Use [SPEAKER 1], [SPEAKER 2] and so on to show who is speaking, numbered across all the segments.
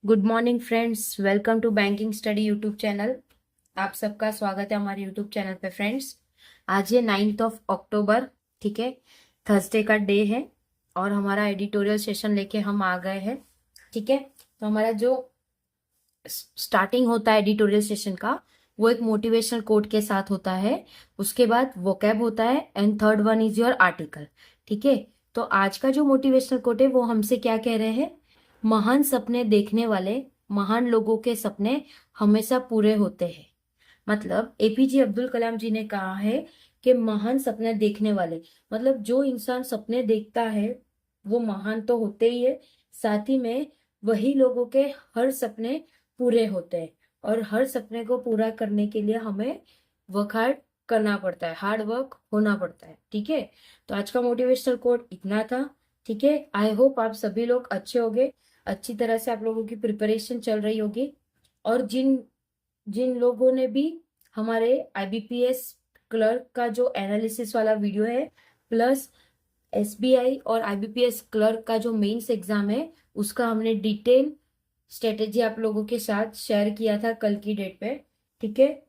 [SPEAKER 1] Good morning friends, welcome to banking study YouTube channel. आप सबका स्वागत है हमारे यूट्यूब चैनल पे। फ्रेंड्स, आज है 9 अक्टूबर, ठीक है, थर्सडे का डे है और हमारा एडिटोरियल सेशन लेके हम आ गए हैं। ठीक है, तो हमारा जो स्टार्टिंग होता है एडिटोरियल सेशन का, वो एक मोटिवेशनल कोट के साथ होता है। उसके बाद वोकैब होता है and third one is your article. ठीक है, तो आज का जो मोटिवेशनल कोट है वो हमसे क्या कह रहे हैं? महान सपने देखने वाले महान लोगों के सपने हमेशा पूरे होते हैं। मतलब एपीजे अब्दुल कलाम जी ने कहा है कि महान सपने देखने वाले, मतलब जो इंसान सपने देखता है वो महान तो होते ही है, साथ ही में वही लोगों के हर सपने पूरे होते हैं। और हर सपने को पूरा करने के लिए हमें वर्क हार्ड करना पड़ता है, हार्ड वर्क होना पड़ता है। ठीक है, तो आज का मोटिवेशनल कोट इतना था। ठीक है, आई होप आप सभी लोग अच्छे होंगे, अच्छी तरह से आप लोगों की प्रिपरेशन चल रही होगी। और जिन जिन लोगों ने भी हमारे आईबीपीएस क्लर्क का जो एनालिसिस वाला वीडियो है, प्लस एसबीआई और आईबीपीएस क्लर्क का जो मेंस एग्जाम है, उसका हमने डिटेल स्ट्रेटेजी आप लोगों के साथ शेयर किया था कल की डेट पे। ठीक है,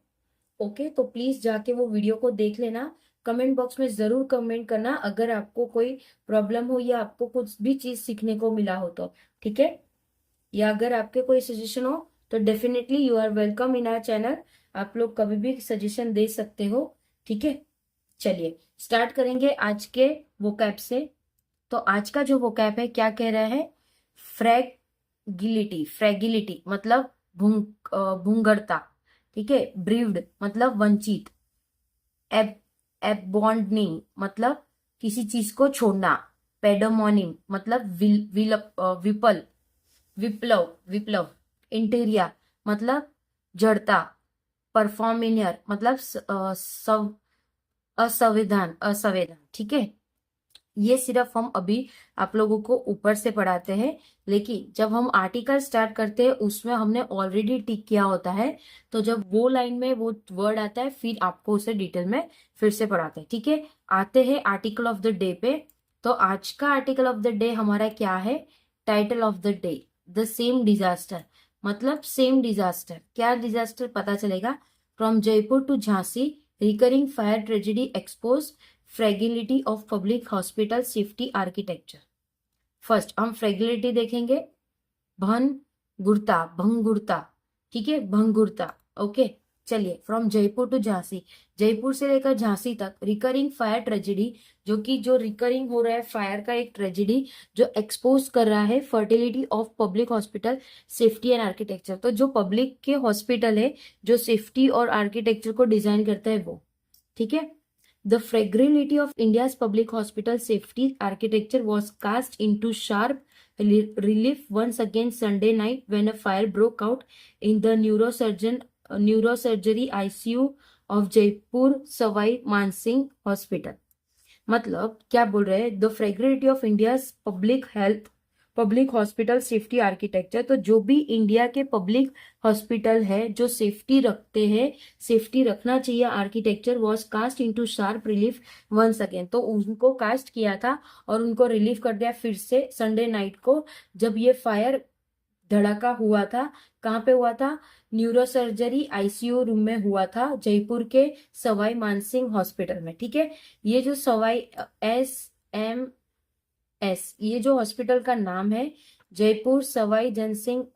[SPEAKER 1] ओके, तो प्लीज जाके वो वीडियो को देख लेना। कमेंट बॉक्स में जरूर कमेंट करना अगर आपको कोई प्रॉब्लम हो या आपको कुछ भी चीज सीखने को मिला हो तो। ठीक है, या अगर आपके कोई सजेशन हो तो definitely you are welcome in our channel. आप लोग कभी भी सजेशन दे सकते हो। ठीक है, चलिए स्टार्ट करेंगे आज के वोकैब से। तो आज का जो वोकैब है क्या कह रहा है? फ्रैगिलिटी, फ्रैगिलिटी मतलब भूंगरता। ठीक है, ब्रीव्ड मतलब वंचित। एब एबॉन्डनिंग मतलब किसी चीज को छोड़ना। पेडोमोनिम मतलब विपल विप्लव, विप्लव। इंटीरियर मतलब जड़ता। परफॉर्मिनियर मतलब असंविधान, असंवेदन। ठीक है, ये सिर्फ हम अभी आप लोगों को ऊपर से पढ़ाते हैं, लेकिन जब हम आर्टिकल स्टार्ट करते हैं उसमें हमने ऑलरेडी टिक किया होता है। तो जब वो लाइन में वो वर्ड आता है फिर आपको उसे डिटेल में फिर से पढ़ाते हैं। ठीक है, आते हैं आर्टिकल ऑफ द डे पे। तो आज का आर्टिकल ऑफ द डे हमारा क्या है? Title of the day, the same disaster. मतलब सेम डिजास्टर, क्या डिजास्टर पता चलेगा? From Jaipur to Jhansi, recurring fire tragedy expose fragility of public hospital safety architecture. First हम फ्रेगिलिटी देखेंगे। भंगुरता, भंगुरता। ठीक है, भंगुरता। ओके, चलिए फ्रॉम जयपुर टू झांसी, जयपुर से लेकर झांसी तक रिकरिंग फायर ट्रेजेडी, जो रिकरिंग हो रहा है फायर का एक ट्रेजेडी जो एक्सपोज कर रहा है fertility of public hospital safety and architecture. तो जो पब्लिक के हॉस्पिटल है जो सेफ्टी और आर्किटेक्चर को डिजाइन करता है वो। ठीक है, the fragility of India's public hospital safety architecture was cast into sharp relief once again Sunday night when a fire broke out in the neurosurgery ICU of Jaipur Savai Mansingh Hospital। मतलब क्या बोल रहे हैं? The fragility of India public health, public hospital safety architecture. तो जो भी India के public hospital है जो सेफ्टी रखते हैं, सेफ्टी रखना चाहिए, architecture was cast into sharp relief once again. तो उनको कास्ट किया था और उनको रिलीफ कर दिया फिर से संडे नाइट को, जब ये फायर धड़ाका हुआ था। कहाँ पे हुआ था? न्यूरोसर्जरी आईसीयू रूम में हुआ था, जयपुर के सवाई मानसिंह हॉस्पिटल में। ठीक है, ये जो सवाई एस, ये जो हॉस्पिटल का नाम है जयपुर सवाई जनसिंह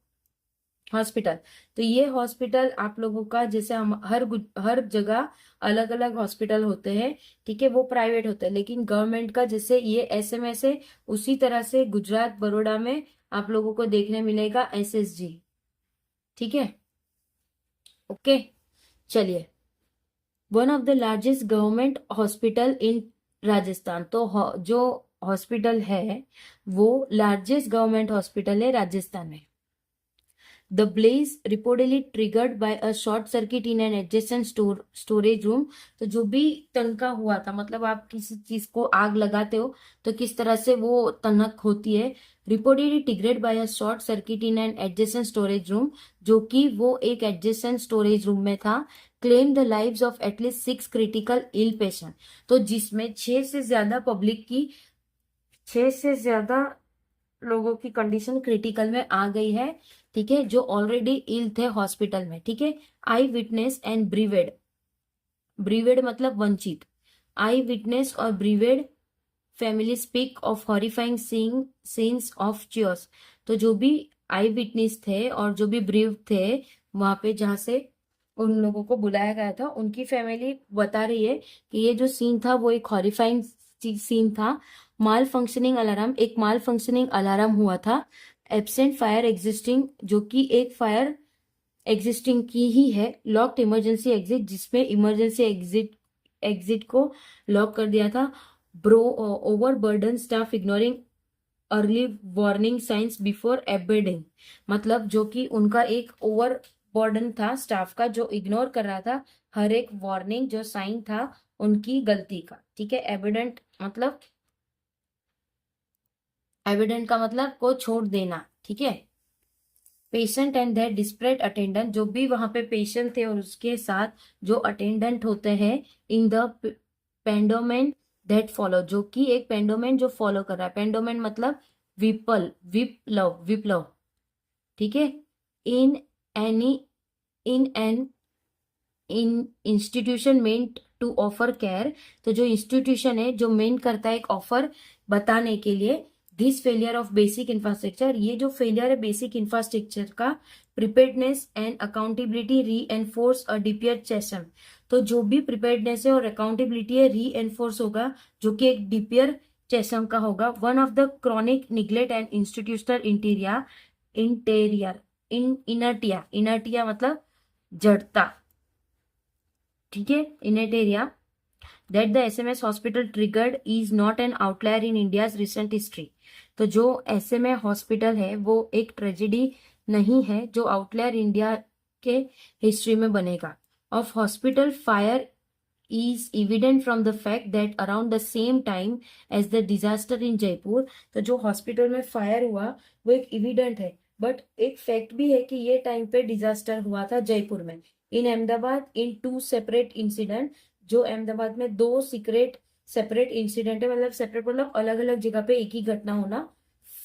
[SPEAKER 1] हॉस्पिटल। तो ये हॉस्पिटल आप लोगों का, जैसे हम हर जगह अलग अलग हॉस्पिटल होते हैं, ठीक है, वो प्राइवेट होते हैं, लेकिन गवर्नमेंट का जैसे ये एसएमएस है, उसी तरह से गुजरात बड़ोड़ा में आप लोगों को देखने मिलेगा एसएसजी। ठीक है, ओके, चलिए। One of the largest government hospital in Rajasthan. तो जो हॉस्पिटल है वो लार्जेस्ट गवर्नमेंट हॉस्पिटल है राजस्थान में। The blaze reportedly triggered by a short circuit in an adjacent storage room। तो जो भी तनका हुआ था, मतलब आप किसी चीज को आग लगाते हो तो किस तरह से वो तनक होती है। reportedly triggered by a short circuit in an adjacent storage room, जो कि वो एक adjacent storage room में था। claim the lives of at least 6 critical ill patient। तो जिसमें 6 से ज्यादा लोगों की कंडीशन क्रिटिकल में आ गई है, ठीक है, जो ऑलरेडी इल थे हॉस्पिटल में, ठीक है। आई विटनेस एंड ब्रीवेड, ब्रीवेड मतलब वंचित, आई विटनेस और bereaved family speak of horrifying seeing scenes of cheers. तो जो भी आई विटनेस थे और जो भी ब्रीव थे वहां पे जहां से उन लोगों को बुलाया गया था, उनकी फैमिली बता रही है कि ये जो सीन था वो एक हॉरिफाइंग सीन था। माल फंक्शनिंग अलार्म, एक माल फंक्शनिंग अलार्म हुआ था। एब्सेंट फायर एग्जिस्टिंग, जो कि एक फायर एग्जिस्टिंग की ही है। लॉक्ड इमरजेंसी एग्जिट, जिसमें इमरजेंसी एग्जिट को लॉक कर दिया था। Bro over burden staff ignoring early warning signs before abetting, मतलब जो कि उनका एक ओवर बर्डन था स्टाफ का, जो इग्नोर कर रहा था हर एक वार्निंग जो साइन था उनकी गलती का, ठीक है। एविडेंट मतलब, एविडेंट का मतलब को छोड़ देना, ठीक है। Patient and their desperate attendant, जो भी वहां पे पेशेंट थे और उसके साथ जो अटेंडेंट होते हैं इन द पेंडोमेंट दैट फॉलो, जो कि एक पेंडोमेंट जो फॉलो कर रहा है। पेंडोमेंट मतलब विप्लव, विप्लव, ठीक है। In any in an in institution meant to offer care, तो जो इंस्टीट्यूशन है जो मेन करता है एक ऑफर बताने के लिए। This failure of basic infrastructure, ये जो फेलियर है बेसिक इंफ्रास्ट्रक्चर का, प्रिपेयर्डनेस एंड अकाउंटेबिलिटी री एनफोर्स अ डीपीआर चेसम, तो जो भी प्रिपेयर्डनेस है और अकाउंटेबिलिटी है री एनफोर्स होगा, जो कि एक डीपीआर चेसम का होगा। One of the chronic neglect and institutional interior inertia, inertia मतलब जड़ता, ठीक है, inertia that the SMS hospital triggered is not an outlier in India's recent history। तो जो SMA हॉस्पिटल है वो एक ट्रेजेडी नहीं है जो आउटलायर इंडिया के हिस्ट्री में बनेगा। Of hospital fire is evident from the fact that around the same time as the disaster in Jaipur, तो जो हॉस्पिटल में फायर हुआ वो एक एविडेंट है, बट एक फैक्ट भी है कि ये टाइम पे डिजास्टर हुआ था जयपुर में। इन अहमदाबाद इन टू सेपरेट इंसिडेंट, जो अहमदाबाद में दो सीक्रेट सेपरेट इंसिडेंट है, मतलब सेपरेट मतलब अलग अलग जगह पे एक ही घटना होना।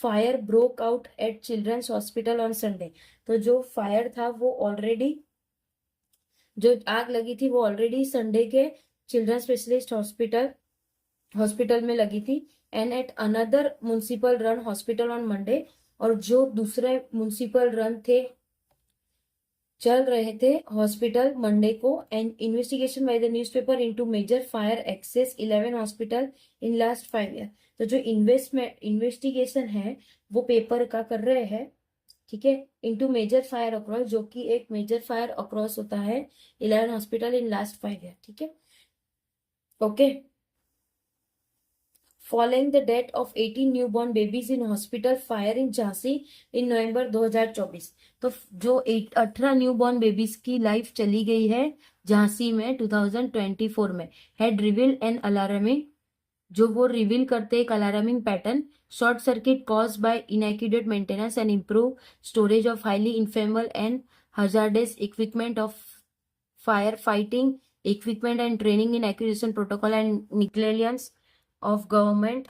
[SPEAKER 1] Fire broke out at children's hospital on Sunday, तो जो फायर था वो ऑलरेडी, जो आग लगी थी वो ऑलरेडी संडे के चिल्ड्रन स्पेशलिस्ट हॉस्पिटल में लगी थी। And at another municipal run hospital on Monday, और जो दूसरे म्युनिसिपल रन थे चल रहे थे हॉस्पिटल मंडे को। And investigation by the newspaper into major fire across 11 hospital in last 5 year, तो जो इन्वेस्टिगेशन है वो पेपर का कर रहे हैं, ठीक है। इनटू मेजर फायर अक्रॉस, जो कि एक मेजर फायर अक्रॉस होता है 11 हॉस्पिटल इन लास्ट 5 ईयर, ठीक है, okay. Following the death of 18 newborn babies in hospital fire in Jhansi in November 2024, तो जो 18 न्यूबॉर्न बेबीज की लाइफ चली गई है झांसी में 2024 में। हैड रिवील एन अलार्मिंग, जो वो रिवील करते एक alarming pattern. Short circuit cause by inaccurate maintenance and improve storage of highly inflammable and hazardous equipment of fire fighting equipment and training in acquisition protocol and negligence of government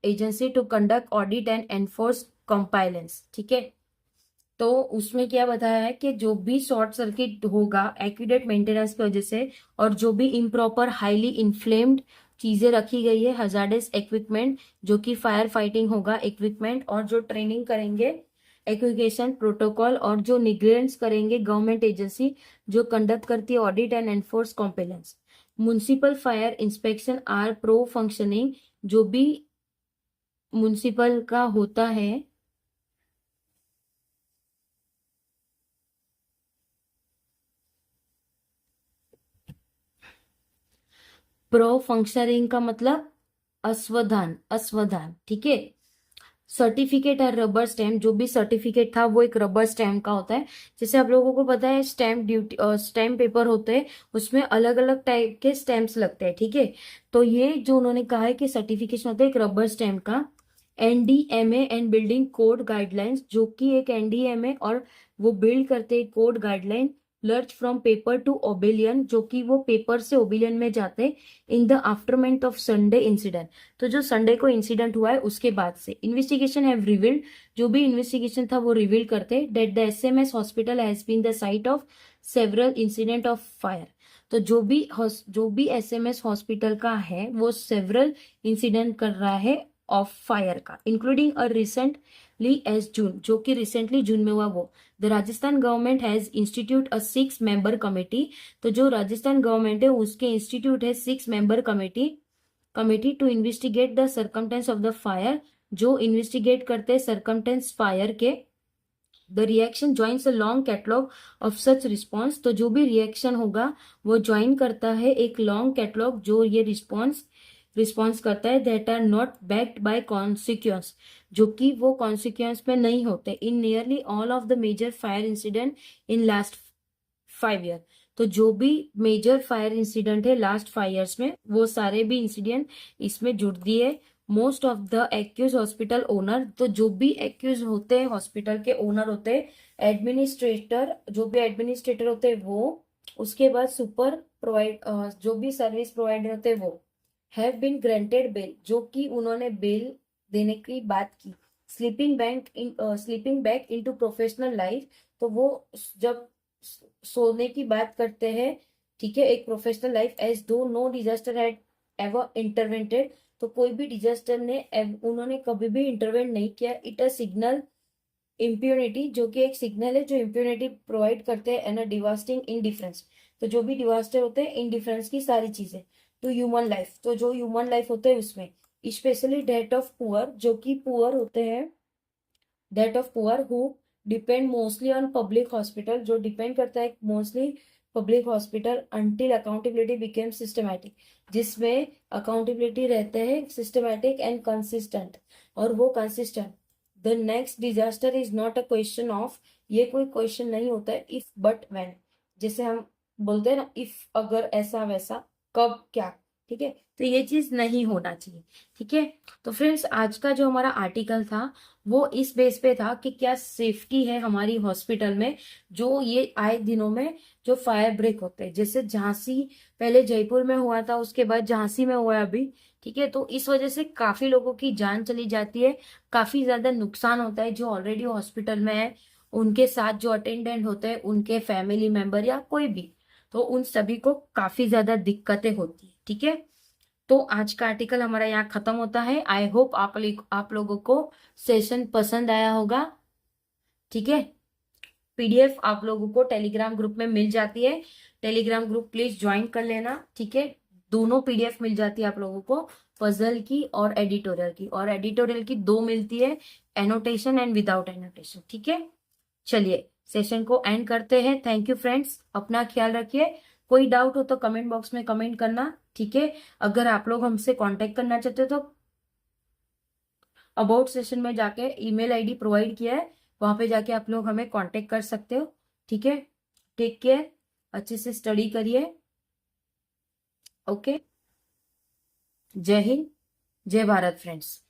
[SPEAKER 1] agency to conduct audit and enforce compliance, ठीक है। तो उसमें क्या बताया है कि जो भी शॉर्ट सर्किट होगा एक्यूरेट मेंटेनेंस की वजह से, और जो भी इम्प्रॉपर हाईली इन्फ्लेम्ड चीजें रखी गई है हजार्डस इक्विपमेंट, जो कि फायर फाइटिंग होगा इक्विपमेंट, और जो ट्रेनिंग करेंगे एजुकेशन प्रोटोकॉल, और जो निग्लेंस करेंगे गवर्नमेंट एजेंसी जो कंडक्ट करती है audit and enforce compliance. Municipal fire inspection are pro functioning, जो भी म्युनिसिपल का होता है प्रो फंक्शनिंग का मतलब अस्वधान, अस्वधान, ठीक है। सर्टिफिकेट है रबर स्टैम्प, जो भी सर्टिफिकेट था वो एक रबर स्टैम्प का होता है। जैसे आप लोगों को पता है स्टैम्प ड्यूटी स्टैम्प पेपर होते हैं, उसमें अलग अलग टाइप के स्टैम्प्स लगते हैं, ठीक है। तो ये जो उन्होंने कहा है कि सर्टिफिकेशन होता है एक रबर स्टैम्प का। NDMA and building code guidelines, जो कि एक एनडीएमए और वो बिल्ड करते हैं code guideline lurch from paper to oblivion, जो कि वो पेपर से ओबिलियन में जाते in the aftermath of Sunday incident. तो जो संडे को इंसिडेंट हुआ है उसके बाद से इन्वेस्टिगेशन हैव रिवील्ड, जो भी इन्वेस्टिगेशन था वो रिवील करते that the SMS hospital has been the site of several incident of fire. तो जो भी एसएमएस हॉस्पिटल का है वो सेवरल इंसिडेंट कर रहा है ऑफ फायर का, including a recently as June, जो कि रिसेंटली जून में हुआ वो। The Rajasthan government has institute a 6 member committee. तो जो राजस्थान गवर्नमेंट है उसके इंस्टीट्यूट है 6 member committee to investigate the circumstance of the fire, जो इन्वेस्टिगेट करते हैं सर्कमटेंस फायर के। The reaction joins a long catalogue of such response. तो जो भी रिएक्शन होगा वो ज्वाइन करता है एक लॉन्ग कैटलॉग, जो ये रिस्पॉन्स करता है, that are not backed by consequence, जो कि वो कॉन्सिक्वेंस में नहीं होते, in nearly all of the major fire incident in last 5 year. तो जो भी मेजर फायर इंसिडेंट है लास्ट 5 ईयर्स में वो सारे भी इंसिडेंट इसमें जुड़ दिए। Most of the accuse hospital owner, तो जो भी एक्यूज होते हैं हॉस्पिटल के ओनर होते हैं, एडमिनिस्ट्रेटर, जो भी एडमिनिस्ट्रेटर होते हैं वो, उसके बाद सुपर प्रोवाइड जो भी सर्विस प्रोवाइडर होते हैं वो, हैव बीन ग्रांटेड बेल, जो कि उन्होंने बेल देने की बात की। Sleeping back into professional life, तो वो जब सोने की बात करते हैं, ठीक है, एक प्रोफेशनल लाइफ, एज दो नो डिजास्टर हैड एवर इंटरवेंटेड, तो कोई भी डिजास्टर ने उन्होंने कभी भी इंटरवेंट नहीं किया। इट अ सिग्नल इम्प्यूनिटी, जो कि एक सिग्नल है जो इम्प्यूनिटी प्रोवाइड करते हैं, एंड अ डिवास्टिंग इनडिफरेंस, तो जो भी डिवास्टर होते हैं इनडिफरेंस की सारी चीजें, टू ह्यूमन लाइफ, तो जो ह्यूमन लाइफ होते हैं उसमें, स्पेशली डेथ ऑफ पुअर, जो कि पुअर होते हैं, death of poor who depend mostly on public hospital, जो डिपेंड करता है mostly public hospital, until accountability became systematic, जिसमें अकाउंटेबिलिटी रहते हैं सिस्टमैटिक एंड कंसिस्टेंट, और वो consistent. The next disaster is not a question of, ये कोई क्वेश्चन नहीं होता है इफ बट व्हेन, जैसे हम बोलते हैं ना, इफ अगर ऐसा वैसा कब क्या, ठीक है, तो ये चीज नहीं होना चाहिए। ठीक है, तो फ्रेंड्स आज का जो हमारा आर्टिकल था वो इस बेस पे था कि क्या सेफ्टी है हमारी हॉस्पिटल में, जो ये आए दिनों में जो फायर ब्रेक होते हैं, जैसे झांसी पहले जयपुर में हुआ था, उसके बाद झांसी में हुआ है अभी। ठीक है, तो इस वजह से काफी लोगों की जान चली जाती है, काफी ज्यादा नुकसान होता है, जो ऑलरेडी हॉस्पिटल में है उनके साथ जो अटेंडेंट होते हैं, उनके फैमिली मेंबर या कोई भी, तो उन सभी को काफी ज्यादा दिक्कतें होती है। ठीक है, तो आज का आर्टिकल हमारा यहाँ खत्म होता है। आई होप आप लोगों को सेशन पसंद आया होगा। ठीक है, पीडीएफ आप लोगों को टेलीग्राम ग्रुप में मिल जाती है, टेलीग्राम ग्रुप प्लीज ज्वाइन कर लेना। ठीक है, दोनों पीडीएफ मिल जाती है आप लोगों को, पजल की और एडिटोरियल की, और एडिटोरियल की 2 मिलती है, एनोटेशन एंड विदाउट एनोटेशन। ठीक है, चलिए सेशन को एंड करते हैं। थैंक यू फ्रेंड्स, अपना ख्याल रखिए। कोई डाउट हो तो कमेंट बॉक्स में कमेंट करना। ठीक है, अगर आप लोग हमसे कांटेक्ट करना चाहते हो तो अबाउट सेशन में जाके ईमेल आईडी प्रोवाइड किया है, वहां पे जाके आप लोग हमें कांटेक्ट कर सकते हो। ठीक है, टेक केयर, अच्छे से स्टडी करिए। ओके, जय हिंद, जय भारत फ्रेंड्स।